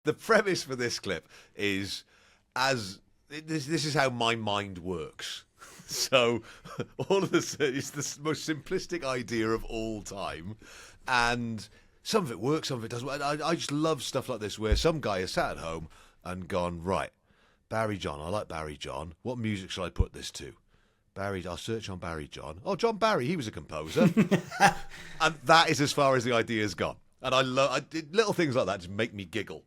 The premise for this clip is this is how my mind works. So all of this is the most simplistic idea of all time, and some of it works, some of it doesn't. I just love stuff like this where some guy has sat at home and gone, right, Barry John, I like Barry John. What music shall I put this to? Barry, I'll search on Barry John. Oh, John Barry, he was a composer. And that is as far as the idea has gone. And I little things like that just make me giggle.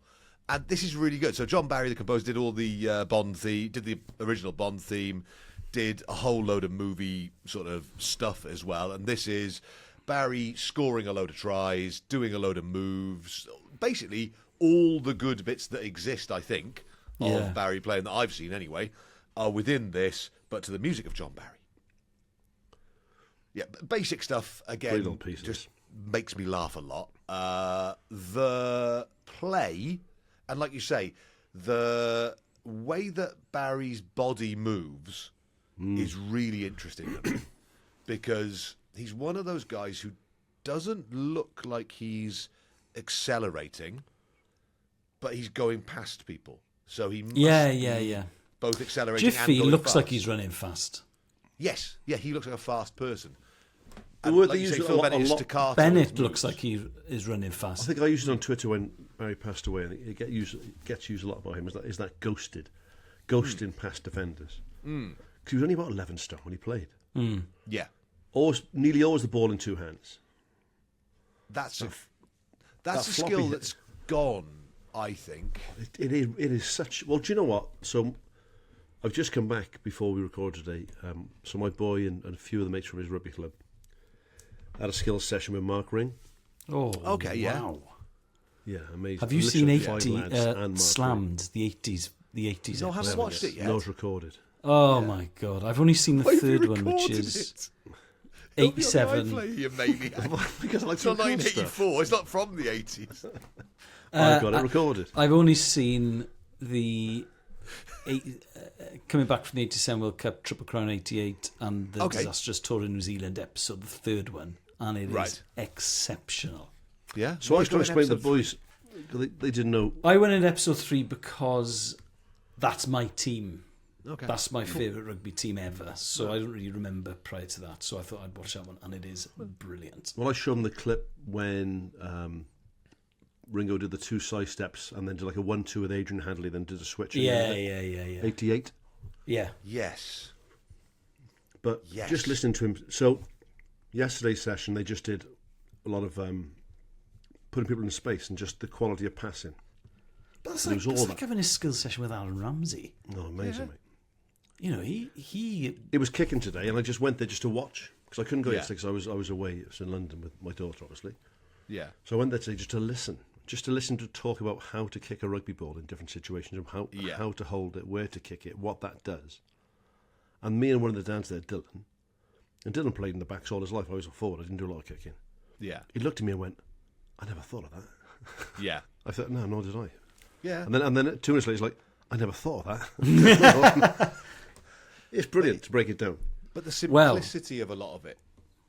And this is really good. So John Barry, the composer, did all the Bond theme, did the original Bond theme, did a whole load of movie sort of stuff as well. And this is Barry scoring a load of tries, doing a load of moves, basically all the good bits that exist, I think, of Barry playing that I've seen anyway, are within this, but to the music of John Barry. Yeah, basic stuff, again, just makes me laugh a lot. The play, and like you say, the way that Barry's body moves is really interesting to me, because he's one of those guys who doesn't look like he's accelerating, but he's going past people. So he must be both accelerating and Jiffy going looks fast. like he's running fast. Yes, yeah, he looks like a fast person. The And word like they you use say, a Phil lot- Bennett a is lot- staccato. Bennett looks like he is running I fast. think I used it on Twitter when Barry passed away, and it gets used a lot by him. Is that ghosting past defenders? Because he was only about 11 stone when he played. Yeah, Nearly always the ball in two hands. that's a that skill floppy- that's gone, I think. It is such. Well, do you know what? So I've just come back before we recorded today. So my boy and a few of the mates from his rugby club had a skills session with Mark Ring. Oh, Okay, yeah. wow. Yeah, amazing. Have you Literally seen 5 lads 80 and Mark Ring. Slammed, the 80s No, I haven't episode? watched it yet. No, it's recorded. Oh my God, I've only seen the Why have you third one, which recorded is it? It'll be on the 87. iPlayer, you maniac. Because I like It's not some cool stuff. 1984. It's not from the 80s. I've got it recorded. I've only seen the coming back from the 87 World Cup, Triple Crown 88, and the disastrous tour in New Zealand episode, the third one, and it is exceptional. Yeah. So I was trying to explain to the Episode boys, they didn't know. I went in episode 3 because that's my team. Okay. That's my favourite rugby team ever. So I don't really remember prior to that. So I thought I'd watch that one, and it is brilliant. Well, I showed them the clip when Ringo did the 2 side steps and then did like a 1-2 with Adrian Hadley, then did a switch. Yeah. 88. Yeah. Yes. But Yes. just listening to him. So yesterday's session, they just did a lot of putting people in space and just the quality of passing. But that's There was like, all that's like that. having a skills session with Aaron Ramsey. Oh, amazing, mate. You know, he It was kicking today, and I just went there just to watch because I couldn't go Yeah. yesterday because I was away. It was in London with my daughter, obviously. Yeah. So I went there today just to listen to talk about how to kick a rugby ball in different situations, and how to hold it, where to kick it, what that does. And me and one of the dads there, Dylan, and Dylan played in the backs all his life. I was a forward. I didn't do a lot of kicking. Yeah. He looked at me and went, "I never thought of that." Yeah. I thought, "No, nor did I." Yeah. And then 2 minutes later, he's like, "I never thought of that." It's brilliant to break it down. But the simplicity of a lot of it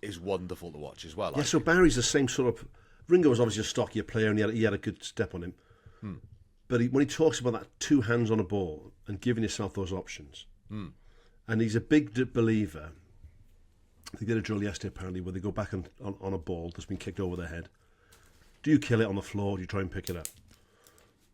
is wonderful to watch as well. Yeah, so Barry's the same sort of. Ringo was obviously a stockier player, and he had a good step on him. But when he talks about that 2 hands on a ball and giving yourself those options, and he's a big believer. They did a drill yesterday apparently where they go back on a ball that's been kicked over their head. Do you kill it on the floor? Or do you try and pick it up?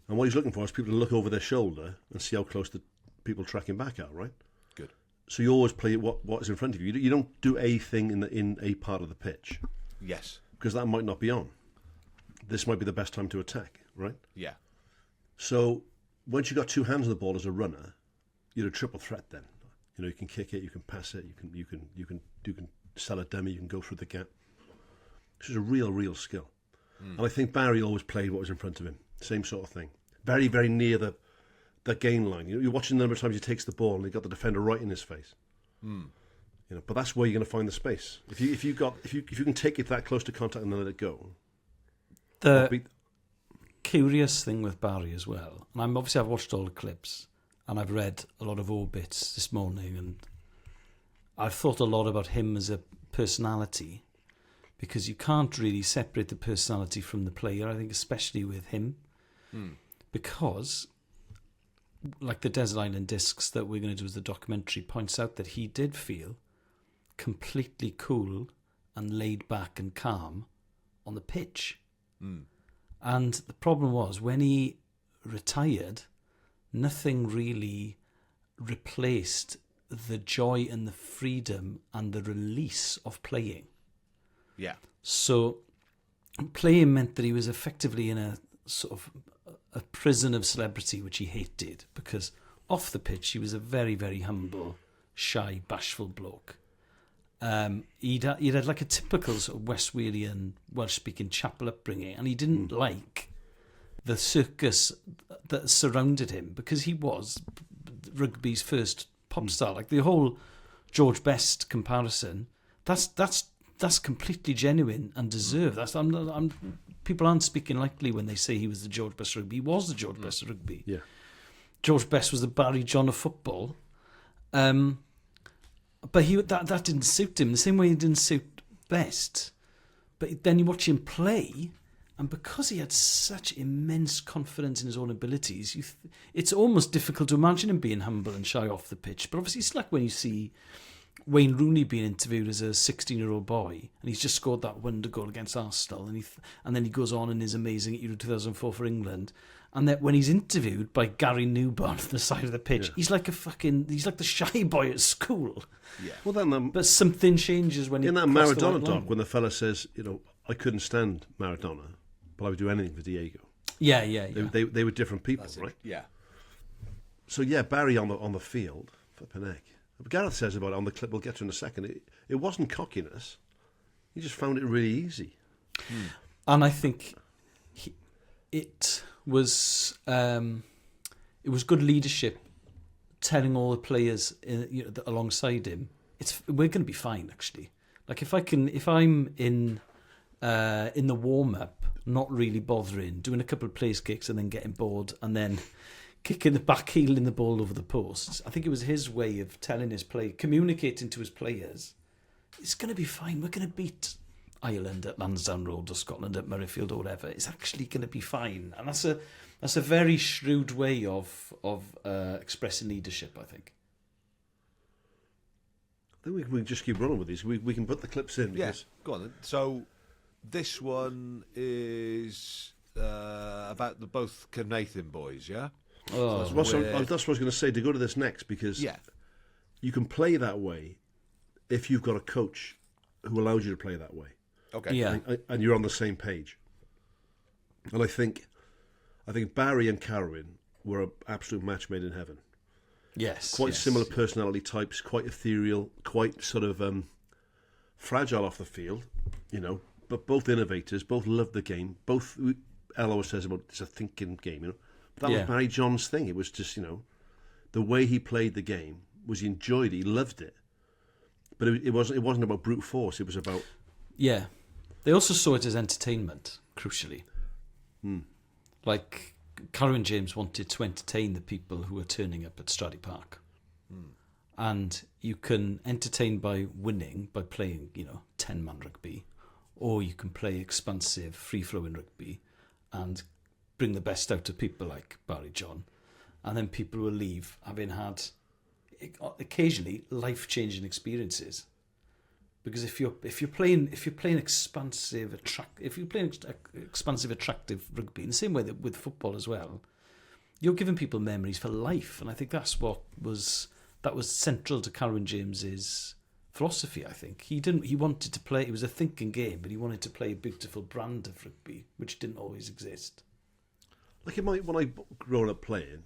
And what he's looking for is people to look over their shoulder and see how close the people tracking back are. Right. Good. So you always play what is in front of you. You don't do a thing in a part of the pitch Yes. because that might not be on. This might be the best time to attack, right? Yeah. So once you've got 2 hands on the ball as a runner, you're a triple threat. Then you can kick it, you can pass it, you can sell a dummy, you can go through the gap. This is a real skill. And I think Barry always played what was in front of him. Same sort of thing. Very, very near the gain line. You're watching the number of times he takes the ball and he got the defender right in his face. But that's where you're going to find the space. If you can take it that close to contact and then let it go. The curious thing with Barry as well, and I've watched all the clips and I've read a lot of obits this morning, and I've thought a lot about him as a personality, because you can't really separate the personality from the player, I think, especially with him. because, like the Desert Island Discs that we're going to do as the documentary points out, that he did feel completely cool and laid back and calm on the pitch. And the problem was, when he retired, nothing really replaced the joy and the freedom and the release of playing. Yeah. So playing meant that he was effectively in a sort of a prison of celebrity, which he hated, because off the pitch he was a very, very humble, shy, bashful bloke. He'd had like a typical sort of West Walian, Welsh-speaking chapel upbringing, and he didn't like the circus that surrounded him, because he was rugby's first pop star. Like the whole George Best comparison, that's completely genuine and deserved. People aren't speaking lightly when they say he was the George Best of rugby. He was the George Best of rugby. Yeah. George Best was the Barry John of football. But that didn't suit him the same way it didn't suit Best. But then you watch him play, and because he had such immense confidence in his own abilities, it's almost difficult to imagine him being humble and shy off the pitch. But obviously it's like when you see Wayne Rooney being interviewed as a 16-year-old boy, and he's just scored that wonder goal against Arsenal, and then he goes on and is amazing at Euro 2004 for England. And then when he's interviewed by Gary Newborn on the side of the pitch, he's like the shy boy at school. Yeah. Well, then, but something changes when in he that crosses the Maradona white line. doc, when the fella says, I couldn't stand Maradona, but I would do anything for Diego. Yeah. They were different people, right? Yeah. So yeah, Barry on the field, flipping heck. But Gareth says about it on the clip we'll get to in a second. It wasn't cockiness. He just found it really easy. And I think it was good leadership, telling all the players alongside him, we're going to be fine. Actually, like if I'm in the warm up, not really bothering, doing a couple of place kicks and then getting bored and then kicking the back heel in the ball over the posts. I think it was his way of telling his communicating to his players, it's going to be fine. We're going to beat Ireland at Lansdowne Road or Scotland at Murrayfield or whatever. It's actually going to be fine. And that's a very shrewd way of expressing leadership, I think. I think we can just keep running with these. We can put the clips in. Yes, go on then. So this one is about the both Carnathan boys, yeah? Oh, That's what I was going to say, to go to this next, because you can play that way if you've got a coach who allows you to play that way. Okay. Yeah. And you're on the same page. And I think Barry and Carwyn were an absolute match made in heaven. Yes. Quite similar personality types, quite ethereal, quite sort of fragile off the field, but both innovators, both loved the game. Both, Ella always says about it's a thinking game, But that was Barry John's thing. It was just, the way he played the game was he enjoyed it, he loved it. But it wasn't about brute force, it was about... Yeah. They also saw it as entertainment, crucially. Like, Elis James wanted to entertain the people who were turning up at Stradey Park. And you can entertain by winning, by playing, 10-man rugby, or you can play expansive, free-flowing rugby and bring the best out of people like Barry John. And then people will leave having had, occasionally, life-changing experiences. Because if you're playing expansive, attractive rugby, in the same way that with football as well, you're giving people memories for life, and I think that was central to Elis James's philosophy. I think he wanted to play. It was a thinking game, but he wanted to play a beautiful brand of rugby, which didn't always exist. Like when I grew up playing,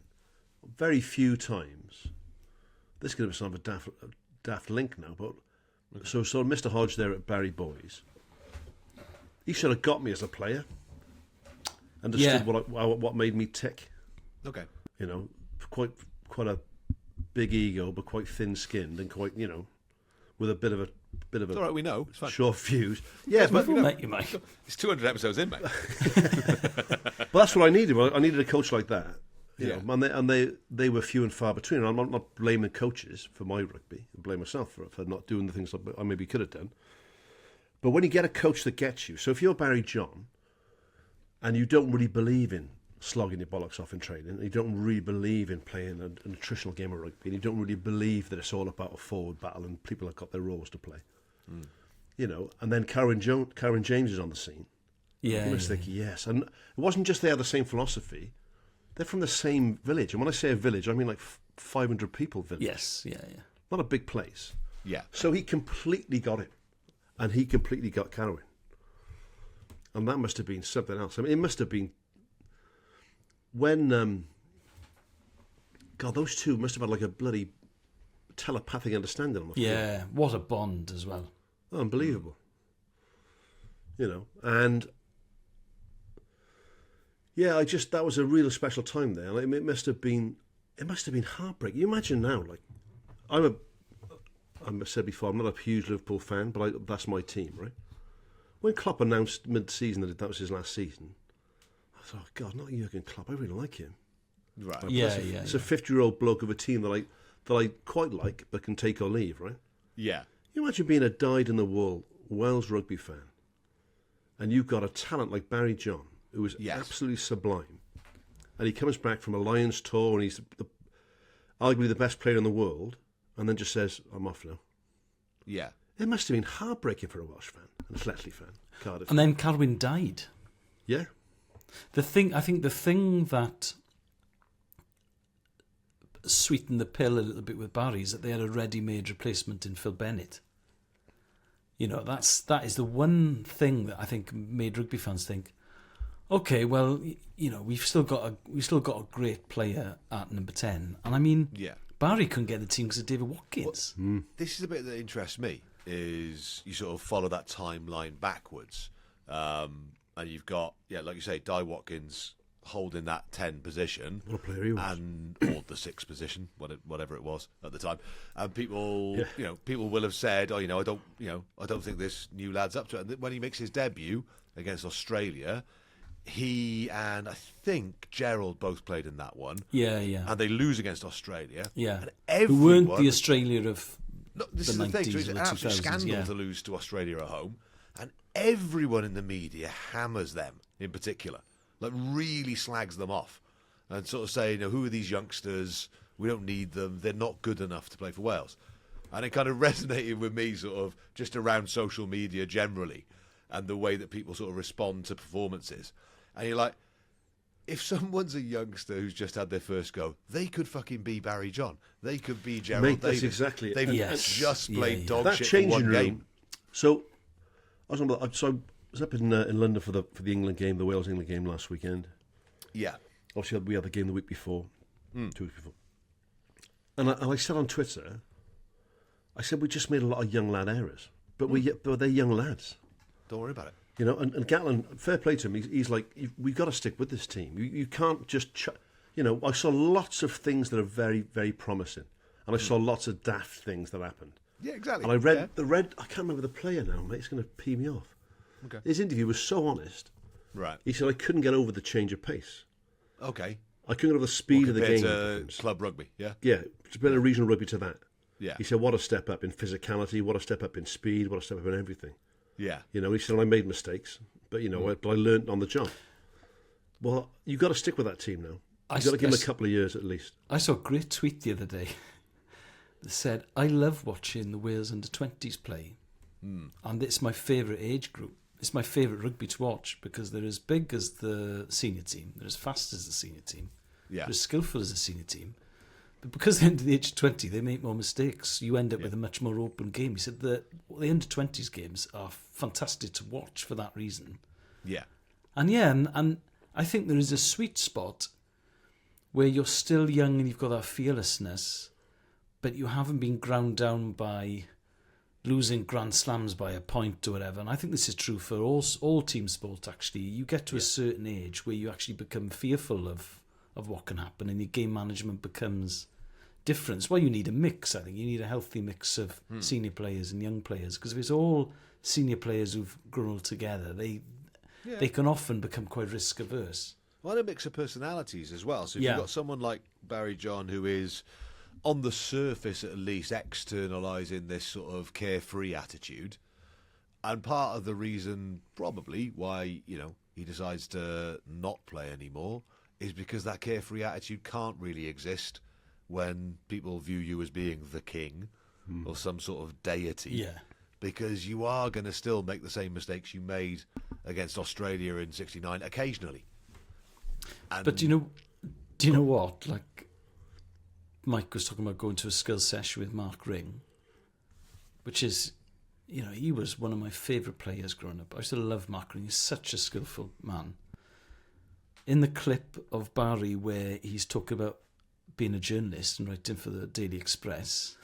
very few times. This is going to be sort of a daft link now, but. So Mr. Hodge there at Barry Boys, he sort of got me as a player, understood what made me tick. Okay, quite a big ego, but quite thin-skinned and quite with a bit of a. It's all right, we know. It's fine. Short fuse. Yeah, but met you, Mike. It's 200 episodes in, mate. Well, that's what I needed. I needed a coach like that. You know, and they were few and far between. And I'm not blaming coaches for my rugby. I blame myself for not doing the things that I maybe could have done. But when you get a coach that gets you, so if you're Barry John and you don't really believe in slogging your bollocks off in training, and you don't really believe in playing a nutritional game of rugby, and you don't really believe that it's all about a forward battle and people have got their roles to play. You know, and then Karen James is on the scene. Yeah. You must think, yes. And it wasn't just they had the same philosophy, they're from the same village. And when I say a village, I mean like 500 people village. Yes, yeah. Not a big place. Yeah. So he completely got it. And he completely got Carwyn. And that must have been something else. I mean, it must have been when God, those two must have had like a bloody telepathic understanding on the field. Yeah, what a bond as well. Unbelievable. You know, and yeah, that was a real special time there. Like, it must have been heartbreaking. You imagine now, like, I've said before, I'm not a huge Liverpool fan, but that's my team, right? When Klopp announced mid-season that was his last season, I thought, oh, God, not Jurgen Klopp. I really like him. Right. Like, Yeah, it's a 50-year-old bloke of a team that I quite like, but can take or leave, right? Yeah. You imagine being a dyed-in-the-wool Welsh rugby fan, and you've got a talent like Barry John, who is absolutely sublime, and he comes back from a Lions tour, and he's arguably the best player in the world, and then just says, I'm off now. Yeah. It must have been heartbreaking for a Welsh fan, and a Fletchley fan, Cardiff. And then Carwyn died. Yeah. I think the thing that sweetened the pill a little bit with Barry is that they had a ready-made replacement in Phil Bennett. You know, that is the one thing that I think made rugby fans think, okay, well, you know, we've still got a great player at number 10, and I mean, Barry couldn't get the team because of David Watkins. This is a bit that interests me, is you sort of follow that timeline backwards. And you've got, like you say, Di Watkins holding that 10 position. What a player he was. Or the 6 position, whatever it was at the time. And people, people will have said, I don't think this new lad's up to it. And when he makes his debut against Australia, he and I think Gerald both played in that one. Yeah. And they lose against Australia. Yeah. And everyone, who weren't the Australia of this the is the 90s thing. So or it's an the absolute 2000s, scandal to lose to Australia at home. And everyone in the media hammers them in particular. Like, really slags them off. And sort of say, who are these youngsters? We don't need them. They're not good enough to play for Wales. And it kind of resonated with me sort of just around social media generally and the way that people sort of respond to performances. And you're like, if someone's a youngster who's just had their first go, they could fucking be Barry John. They could be Gerald Mate, Davis. that's exactly it. They've Yes. just played dog That shit for changing one room. game. So I was up in London for the England game, the Wales England game last weekend. Yeah. Obviously, we had the game the week before, 2 weeks before. And I said on Twitter, I said we just made a lot of young lad errors, but they're young lads. Don't worry about it. You know, and Gatlin, fair play to him, he's like, we've got to stick with this team. You can't just, I saw lots of things that are very, very promising. And I saw lots of daft things that happened. Yeah, exactly. And I read I can't remember the player now, mate, it's going to pee me off. Okay. His interview was so honest. Right. He said, I couldn't get over the change of pace. Okay. I couldn't get over the speed of the game. Compared to club rugby, yeah? Yeah, it's been a regional rugby to that. Yeah. He said, what a step up in physicality, what a step up in speed, what a step up in everything. Yeah. He said, I made mistakes, but but I learned on the job. Well, you've got to stick with that team now. You've got to give them a couple of years at least. I saw a great tweet the other day that said, I love watching the Wales under-20s play. And it's my favourite age group. It's my favourite rugby to watch because they're as big as the senior team, they're as fast as the senior team, they're as skillful as the senior team. But because they're under the age of 20, they make more mistakes. You end up with a much more open game. He said that the under-20s games are fantastic to watch for that reason. Yeah. And I think there is a sweet spot where you're still young and you've got that fearlessness, but you haven't been ground down by losing Grand Slams by a point or whatever. And I think this is true for all team sport, actually. You get to a certain age where you actually become fearful of what can happen and your game management becomes different. That's why you need a mix, I think. You need a healthy mix of senior players and young players, because if it's all senior players who've grown up together, they can often become quite risk averse. Well, a mix of personalities as well. So if you've got someone like Barry John who is, on the surface at least, externalising this sort of carefree attitude, and part of the reason probably why he decides to not play anymore is because that carefree attitude can't really exist when people view you as being the king or some sort of deity. Yeah. Because you are going to still make the same mistakes you made against Australia in '69 occasionally. And But do you know what? Like, Mike was talking about going to a skills session with Mark Ring, which is, he was one of my favourite players growing up. I used to love Mark Ring. He's such a skillful man. In the clip of Barry where he's talking about being a journalist and writing for the Daily Express,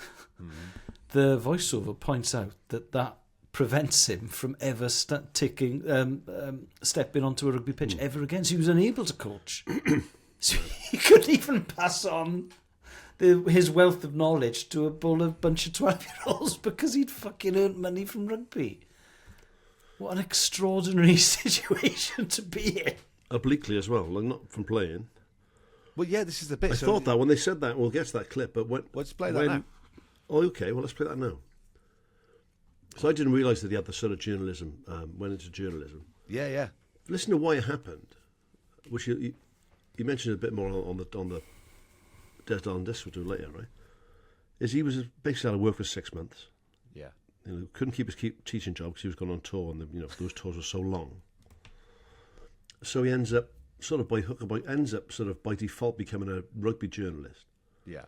the voiceover points out that prevents him from ever stepping onto a rugby pitch ever again. So he was unable to coach. So he couldn't even pass on his wealth of knowledge to a bunch of 12-year-olds because he'd fucking earned money from rugby. What an extraordinary situation to be in. Obliquely as well, like not from playing. Well, yeah, this is the bit. I thought that when they said that, we'll get to that clip, but let's play that now. Oh, okay, well, let's play that now. So I didn't realise that he had the sort of journalism, went into journalism. Yeah. Listen to why it happened, which you mentioned a bit more on the Desert Island Discs we'll do later, right? Is he was basically out of work for 6 months. Yeah. Couldn't keep his teaching job because he was going on tour, and those tours were so long. So he ends up sort of by hook or by default becoming a rugby journalist. Yeah.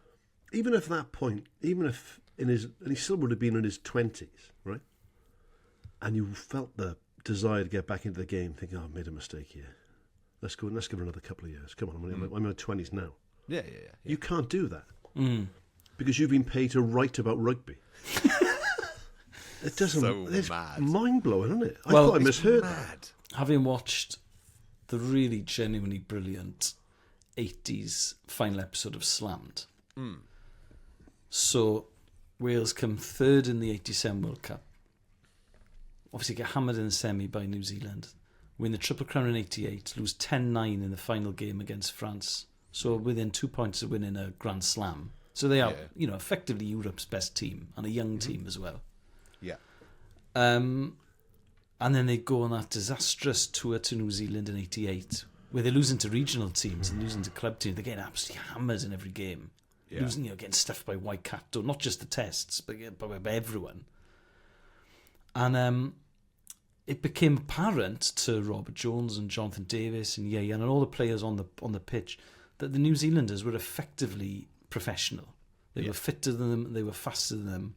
Even if at that point, and he still would have been in his 20s, right? And you felt the desire to get back into the game, thinking, "Oh, I made a mistake here. Let's give it another couple of years. Come on, I'm in my 20s now." Yeah. You can't do that because you've been paid to write about rugby. It doesn't. So it's mad. mind blowing, isn't it? I Well, thought I misheard that. Having watched the really genuinely brilliant 80s final episode of Slammed. So Wales come third in the 87 World Cup. Obviously get hammered in the semi by New Zealand. Win the Triple Crown in 88. Lose 10-9 in the final game against France. So within 2 points of winning a Grand Slam. So they are, effectively Europe's best team and a young team as well. Yeah. And then they go on that disastrous tour to New Zealand in 88, where they're losing to regional teams and losing to club teams. They're getting absolutely hammered in every game. Yeah. Losing, getting stuffed by Waikato, not just the tests, but by everyone. And it became apparent to Robert Jones and Jonathan Davis and Yayan and all the players on the pitch that the New Zealanders were effectively professional. They were fitter than them, they were faster than them,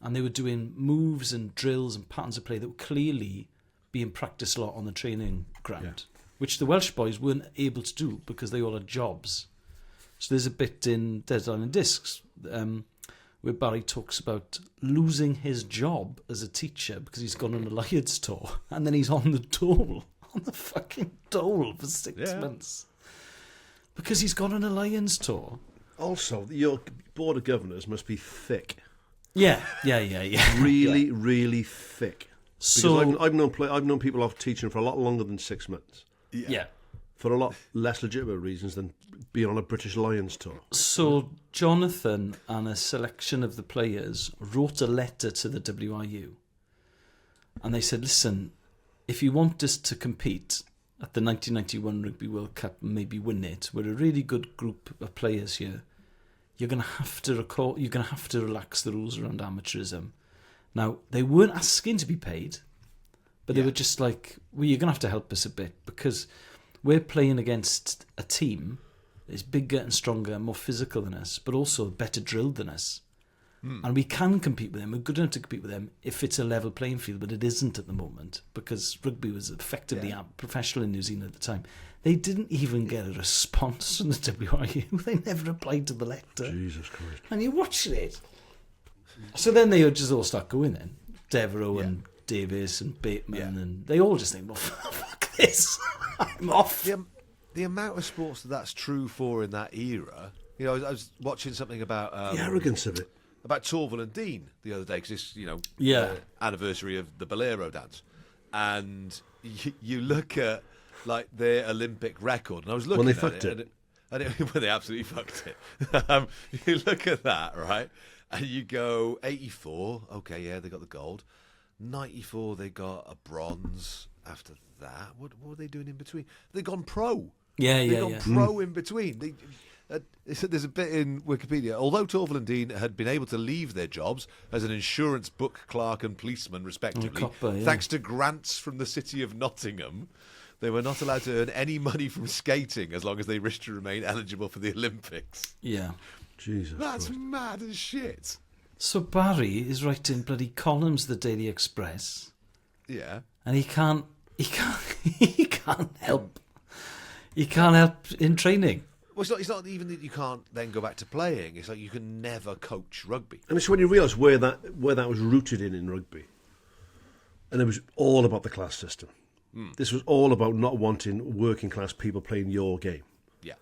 and they were doing moves and drills and patterns of play that were clearly being practiced a lot on the training ground, which the Welsh boys weren't able to do because they all had jobs. So there's a bit in Desert Island Discs where Barry talks about losing his job as a teacher because he's gone on a Lions tour, and then he's on the fucking dole for 6 months because he's gone on a Lions tour. Also, your board of governors must be thick. Yeah. Really, really thick. Because So I've known people off teaching for a lot longer than 6 months. yeah. For a lot less legitimate reasons than being on a British Lions tour. So Jonathan and a selection of the players wrote a letter to the WRU, and they said, "Listen, if you want us to compete at the 1991 Rugby World Cup and maybe win it, we're a really good group of players here. You're going to have to relax the rules around amateurism." Now, they weren't asking to be paid, but they were just like, "Well, you're going to have to help us a bit because we're playing against a team that is bigger and stronger and more physical than us, but also better drilled than us. And we can compete with them. We're good enough to compete with them if it's a level playing field, but it isn't at the moment because rugby was effectively professional in New Zealand at the time." They didn't even get a response from the WRU. They never replied to the letter. Jesus Christ. And you're watching it. So then they just all start going then. Devereaux and Davis and Bateman, and they all just think, "Well, fuck this. I'm off." The amount of sports that's true for in that era. I was watching something about The arrogance of it. about Torval and Dean the other day because it's Yeah. anniversary of the Bolero dance, and you look at like their Olympic record, and I was looking When they at fucked it. When they absolutely fucked it. You look at that, right, and you go 84. Okay, yeah, they got the gold. 94, they got a bronze. After that, what were they doing in between? They'd gone pro. They've gone pro in between. There's a bit in Wikipedia. Although Torval and Dean had been able to leave their jobs as an insurance book clerk and policeman, respectively, thanks to grants from the city of Nottingham, they were not allowed to earn any money from skating as long as they wished to remain eligible for the Olympics. Yeah. Jesus That's Christ. mad as shit. So Barry is writing bloody columns the Daily Express. Yeah. And he can't help. He can't help in training. Well, it's not even that you can't then go back to playing. It's like you can never coach rugby. And it's when you realise where that was rooted in rugby. And it was all about the class system. This was all about not wanting working class people playing your game. Yeah.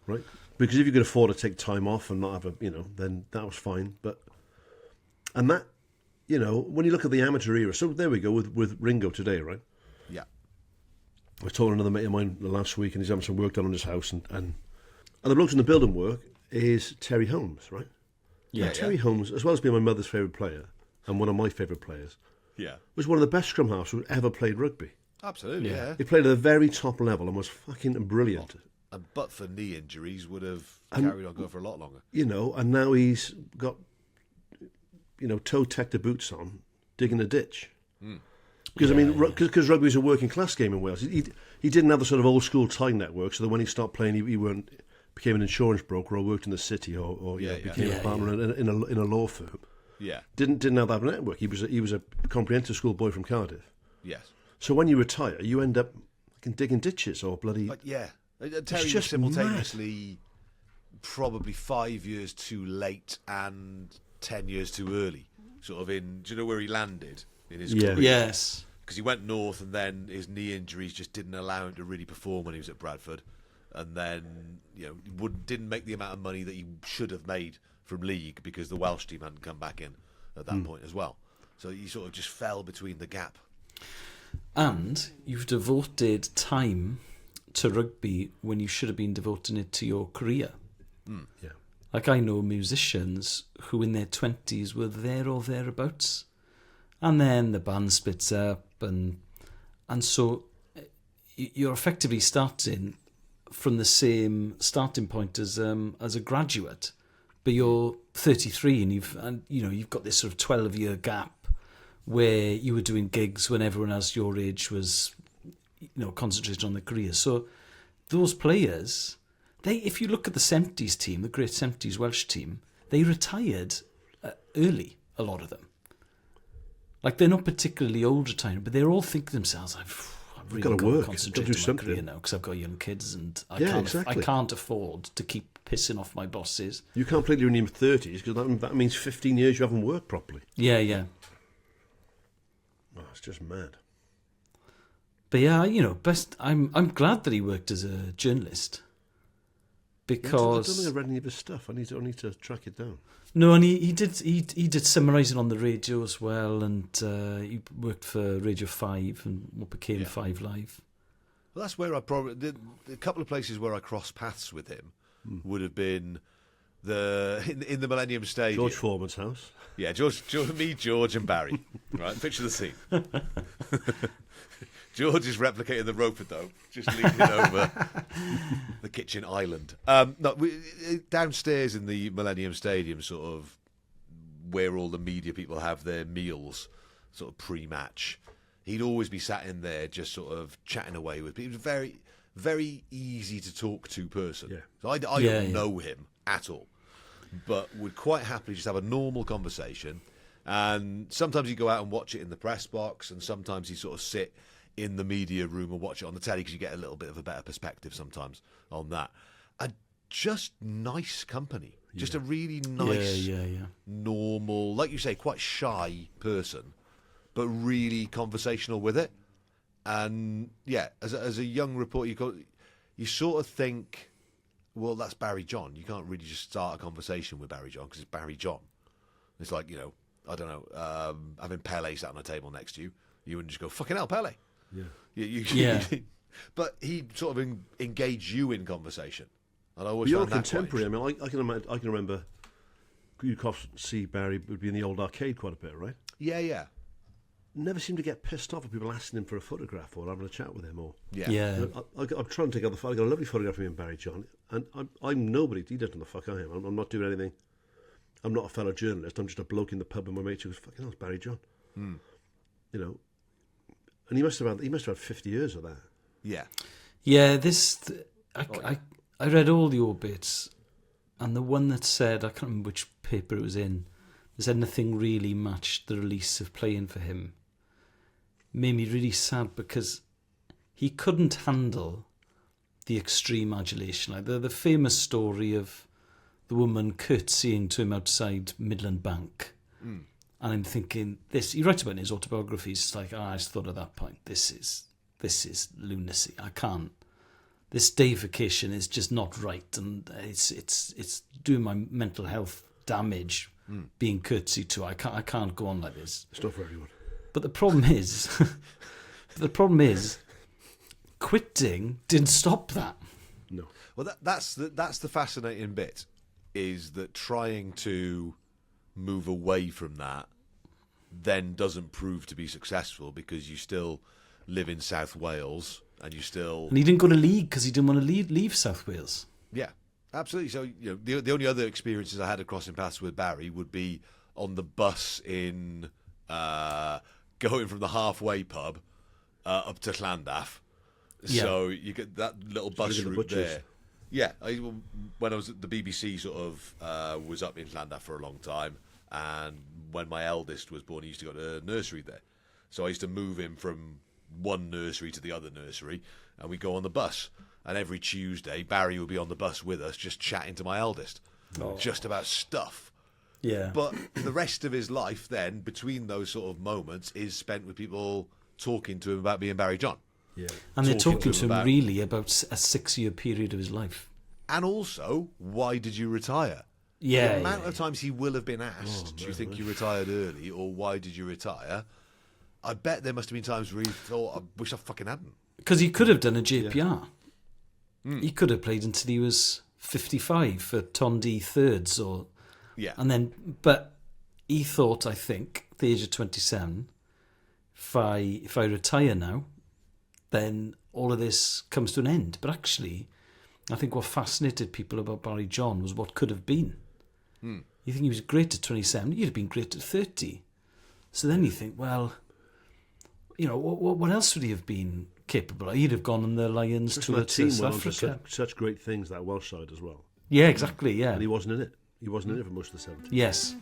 Right? Because if you could afford to take time off and not have then that was fine. And that, when you look at the amateur era, so there we go with Ringo today, right? Yeah. I was talking to another mate of mine last week, and he's having some work done on his house, and the blokes in the building work is Terry Holmes, right? Yeah. Now, Terry Holmes, as well as being my mother's favourite player and one of my favourite players, Yeah. was one of the best scrum halves who ever played rugby. Absolutely, yeah. He played at the very top level and was fucking brilliant. But for knee injuries, would have carried on going for a lot longer. And now he's got, toe tech to boots on, digging a ditch. Because because rugby is a working class game in Wales. He didn't have the sort of old school tie network, so that when he stopped playing, he became an insurance broker or worked in the city or became a partner in a law firm. Yeah. Didn't have that network. He was a comprehensive school boy from Cardiff. Yes. So when you retire, you end up digging ditches or bloody. But yeah, Terry was just simultaneously probably 5 years too late and 10 years too early. Sort of do you know where he landed in his career? Yes. Because he went north and then his knee injuries just didn't allow him to really perform when he was at Bradford. And then, didn't make the amount of money that he should have made from league because the Welsh team hadn't come back in at that point as well. So he sort of just fell between the gap. And you've devoted time to rugby when you should have been devoting it to your career. Yeah. Like I know musicians who in their 20s were there or thereabouts. And then the band splits up and so you're effectively starting from the same starting point as a graduate. But you're 33 and you've got this sort of 12-year gap where you were doing gigs when everyone else your age was, concentrating on their careers. So those players, if you look at the 70s team, the great 70s Welsh team, they retired early, a lot of them. Like, they're not particularly old retiring, but they're all thinking to themselves, I've really got to concentrate on my career now because I've got young kids and I can't afford to keep pissing off my bosses. You can't play in your 30s because that means 15 years you haven't worked properly. Yeah. Oh, it's just mad. But yeah, I'm glad that he worked as a journalist because I don't think I've read any of his stuff. I need to track it down. No, and he did summarising on the radio as well, and he worked for Radio 5 and what became 5 Live. Well, that's where I probably a couple of places where I crossed paths with him would have been in the Millennium Stadium. George Foreman's house. Yeah, George, George and Barry. Right, picture the scene. George is replicating the rope-a-dope, just leaning over the kitchen island. Downstairs in the Millennium Stadium, sort of where all the media people have their meals, sort of pre-match, he'd always be sat in there just sort of chatting away with people. He was a very, very easy to talk to person. Yeah. So I don't know him at all, but would quite happily just have a normal conversation. And sometimes he'd go out and watch it in the press box, and sometimes he'd sort of sit in the media room and watch it on the telly because you get a little bit of a better perspective sometimes on that. And just nice company. Just a really nice, normal, like you say, quite shy person, but really conversational with it. And as a young reporter, you sort of think, well, that's Barry John. You can't really just start a conversation with Barry John because it's Barry John. It's like, I don't know, having Pele sat on a table next to you. You wouldn't just go, fucking hell, Pele. Yeah. But he'd sort of engage you in conversation. And I always you're found that contemporary. I mean, I can remember you'd see Barry would be in the old arcade quite a bit, right? Yeah. never seemed to get pissed off at people asking him for a photograph or having a chat with him. Or Yeah. I'm trying to take out I got a lovely photograph of me and Barry John, and I'm nobody. He doesn't know the fuck I am. I'm not doing anything. I'm not a fellow journalist. I'm just a bloke in the pub, and my mate goes, "Fucking hell, it's Barry John." You know, and he must have had 50 years of that. Yeah. Yeah, I read all the obits, and the one that said, I can't remember which paper it was in, that said nothing really matched the release of Playing for Him. Made me really sad because he couldn't handle the extreme adulation. Like the famous story of the woman curtsying to him outside Midland Bank. And I'm thinking, he writes about it in his autobiography. It's like, I just thought at that point, this is lunacy. I can't. This deification is just not right, and it's doing my mental health damage. Being curtsy to, I can't go on like this. It's not for everyone. But the problem is, quitting didn't stop that. No. Well, that's the fascinating bit, is that trying to move away from that then doesn't prove to be successful, because you still live in South Wales and you still... And he didn't go to league because he didn't want to leave South Wales. Yeah, absolutely. So, the only other experiences I had of crossing paths with Barry would be on the bus in going from the halfway pub up to Llandaff. Yeah. So you get that little bus route there. Yeah, when I was at the BBC, sort of was up in Llandaff for a long time, and when my eldest was born, he used to go to nursery there. So I used to move him from one nursery to the other nursery, and we go on the bus. And every Tuesday, Barry would be on the bus with us, just chatting to my eldest, just about stuff. Yeah. But the rest of his life, then, between those sort of moments, is spent with people talking to him about being Barry John. Yeah. And they're talking to him really about a 6-year period of his life. And also, why did you retire? Yeah. The amount of times he will have been asked, do you think you retired early, or why did you retire? I bet there must have been times where he thought, I wish I fucking hadn't. Because he could have done a JPR. He could have played until he was 55 for Tondi thirds, or but he thought, I think, at the age of 27, if I retire now, then all of this comes to an end. But actually, I think what fascinated people about Barry John was what could have been. You think he was great at 27, he'd have been great at 30. So then you think, well, what else would he have been capable of? He'd have gone on the Lions to South Africa. Such great things, that Welsh side as well. Yeah, exactly, yeah. And he wasn't in it. He wasn't in it for most of the 70s. Yes.